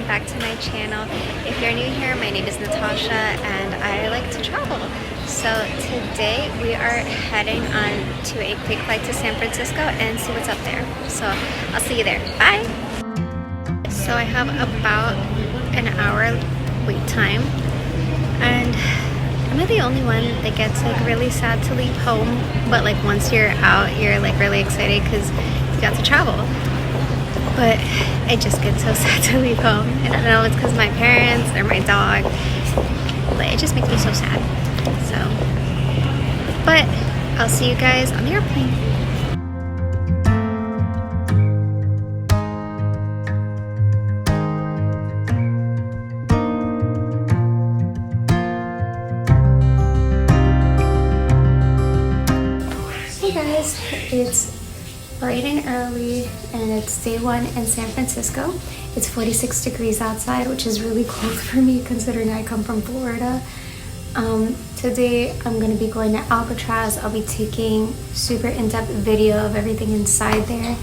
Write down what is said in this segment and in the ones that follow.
back to my channel. If you're new here, my name is Natasha and I like to travel. So today we are heading on to a quick flight to San Francisco and see what's up there. So I'll see you there. Bye! So I have about an hour wait time and am I the only one that gets like really sad to leave home? But like once you're out, you're like really excited because you got to travel. But I just get so sad to leave home. And I don't know if it's because of my parents or my dog, but it just makes me so sad. So, but I'll see you guys on the airplane. Hey guys, it's bright and early and it's day one in San Francisco. It's 46 degrees outside, which is really cold for me considering I come from Florida. Today I'm going to be going to Alcatraz. I'll be taking super in-depth video of everything inside there,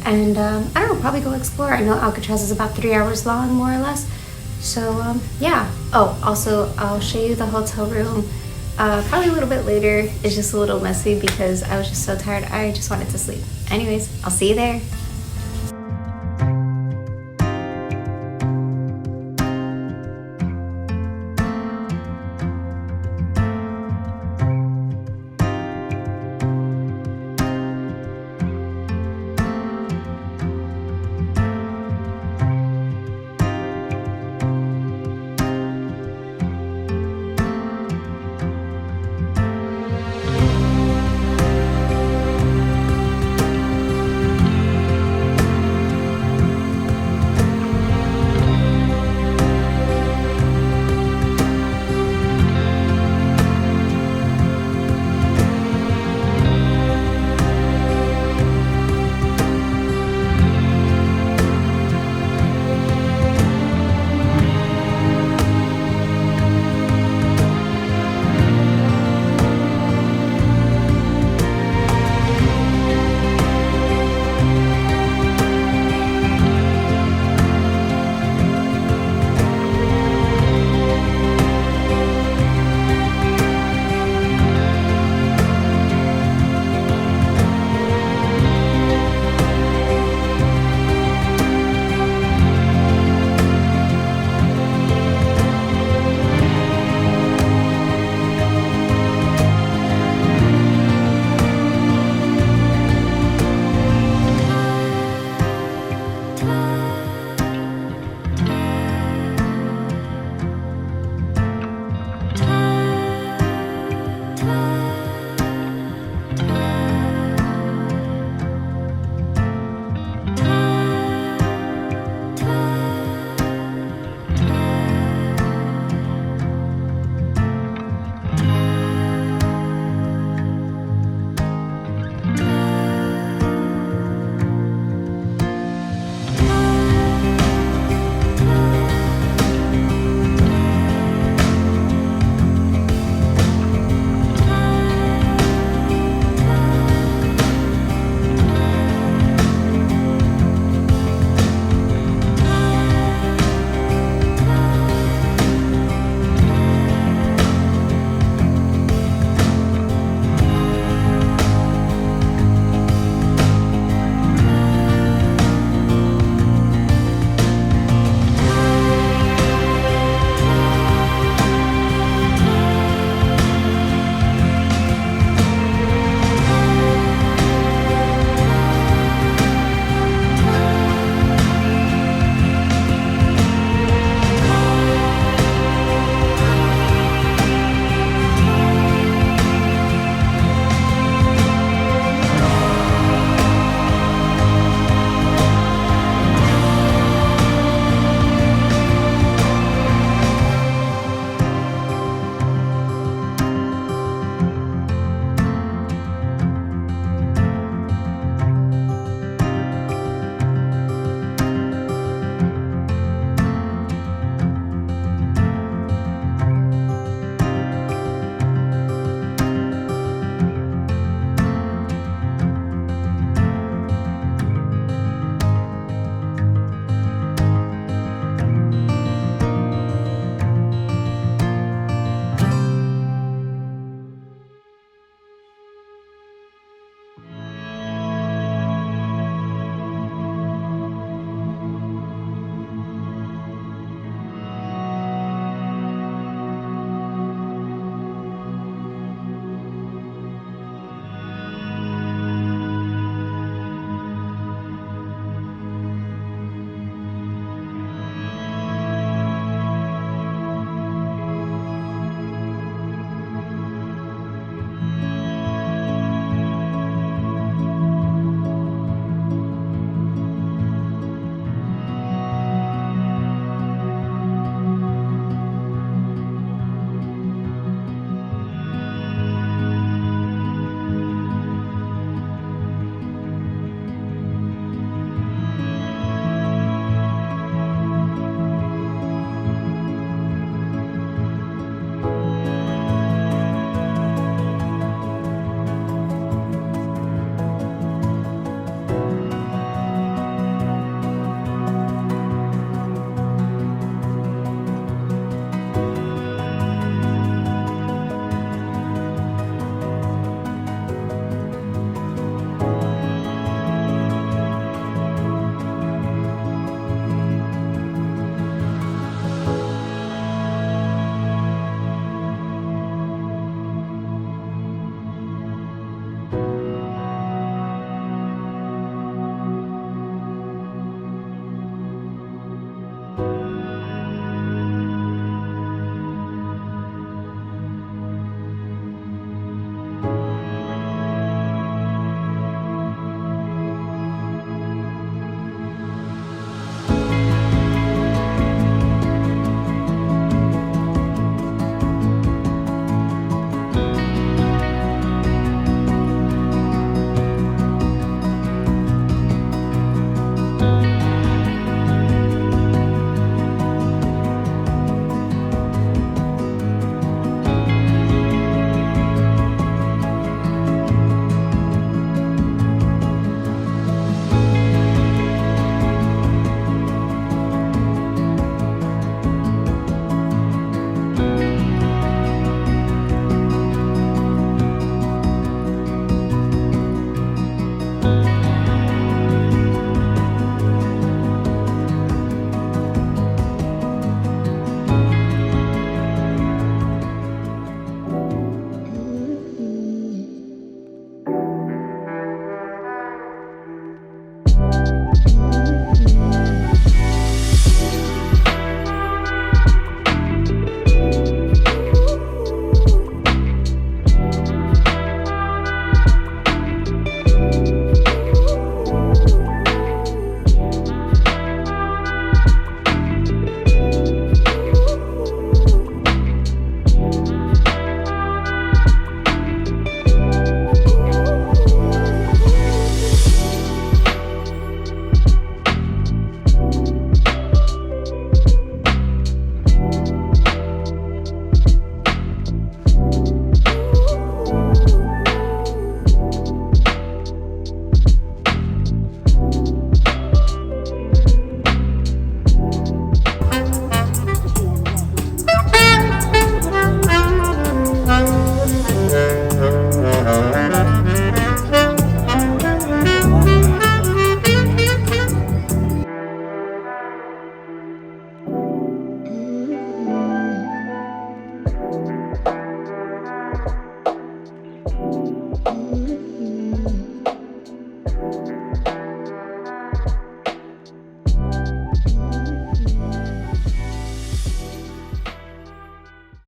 and I don't know, probably go explore. I know Alcatraz is about 3 hours long, more or less. So yeah. Oh, also I'll show you the hotel room probably a little bit later. It's just a little messy because I was just so tired. I just wanted to sleep. Anyways, I'll see you there.